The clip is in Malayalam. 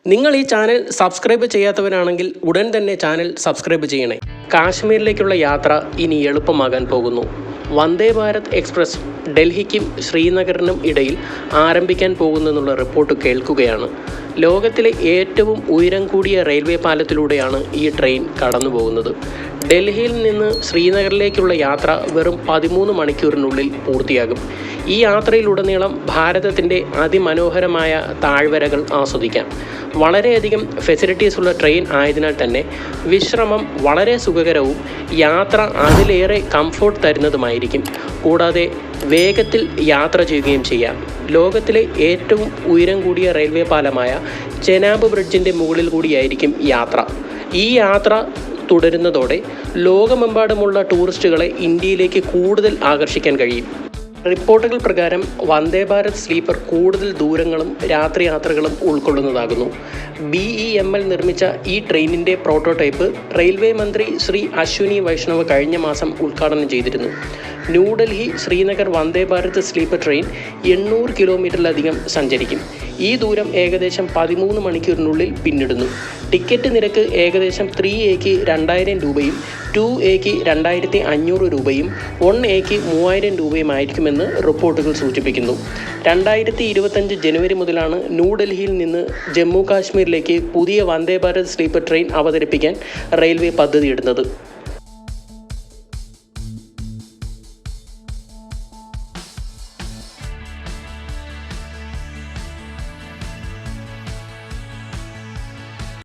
നിങ്ങൾ ഈ ചാനൽ സബ്സ്ക്രൈബ് ചെയ്യാത്തവരാണെങ്കിൽ ഉടൻ തന്നെ ചാനൽ സബ്സ്ക്രൈബ് ചെയ്യണേ. കാശ്മീരിലേക്കുള്ള യാത്ര ഇനി എളുപ്പമാകാൻ പോകുന്നു. വന്ദേ ഭാരത് എക്സ്പ്രസ് ഡൽഹിക്കും ശ്രീനഗറിനും ഇടയിൽ ആരംഭിക്കാൻ പോകുന്നെന്നുള്ള റിപ്പോർട്ട് കേൾക്കുകയാണ്. ലോകത്തിലെ ഏറ്റവും ഉയരം കൂടിയ റെയിൽവേ പാലത്തിലൂടെയാണ് ഈ ട്രെയിൻ കടന്നു പോകുന്നത്. ഡൽഹിയിൽ നിന്ന് ശ്രീനഗറിലേക്കുള്ള യാത്ര വെറും 13 മണിക്കൂറിനുള്ളിൽ പൂർത്തിയാകും. ഈ യാത്രയിലുടനീളം ഭാരതത്തിൻ്റെ അതിമനോഹരമായ താഴ്വരകൾ ആസ്വദിക്കാം. വളരെയധികം ഫെസിലിറ്റീസ് ഉള്ള ട്രെയിൻ ആയതിനാൽ തന്നെ വിശ്രമം വളരെ സുഖകരവും യാത്ര അതിലേറെ കംഫോർട്ട് തരുന്നതുമായിരിക്കും. കൂടാതെ വേഗത്തിൽ യാത്ര ചെയ്യുകയും ചെയ്യാം. ലോകത്തിലെ ഏറ്റവും ഉയരം കൂടിയ റെയിൽവേ പാലമായ ചെനാബ് ബ്രിഡ്ജിൻ്റെ മുകളിൽ കൂടിയായിരിക്കും യാത്ര. ഈ യാത്ര തുടരുന്നതോടെ ലോകമെമ്പാടുമുള്ള ടൂറിസ്റ്റുകളെ ഇന്ത്യയിലേക്ക് കൂടുതൽ ആകർഷിക്കാൻ കഴിയും. റിപ്പോർട്ടുകൾ പ്രകാരം വന്ദേ ഭാരത് സ്ലീപ്പർ കൂടുതൽ ദൂരങ്ങളും രാത്രി യാത്രകളും ഉൾക്കൊള്ളുന്നതാകുന്നു. BEML നിർമ്മിച്ച ഈ ട്രെയിനിൻ്റെ പ്രോട്ടോടൈപ്പ് റെയിൽവേ മന്ത്രി ശ്രീ അശ്വിനി വൈഷ്ണവ് കഴിഞ്ഞ മാസം ഉദ്ഘാടനം ചെയ്തിരുന്നു. ന്യൂഡൽഹി ശ്രീനഗർ വന്ദേ ഭാരത് സ്ലീപ്പർ ട്രെയിൻ 800 കിലോമീറ്ററിലധികം സഞ്ചരിക്കും. ഈ ദൂരം ഏകദേശം 13 മണിക്കൂറിനുള്ളിൽ പിന്നിടുന്നു. ടിക്കറ്റ് നിരക്ക് ഏകദേശം 3Aക്ക് 2000 രൂപയും 2Aക്ക് 2500 രൂപയും 1Aക്ക് 3000 രൂപയുമായിരിക്കുമെന്ന് റിപ്പോർട്ടുകൾ സൂചിപ്പിക്കുന്നു. 2025 ജനുവരി മുതലാണ് ന്യൂഡൽഹിയിൽ നിന്ന് ജമ്മു കാശ്മീരിലേക്ക് പുതിയ വന്ദേ ഭാരത് സ്ലീപ്പർ ട്രെയിൻ അവതരിപ്പിക്കാൻ റെയിൽവേ പദ്ധതിയിടുന്നത്.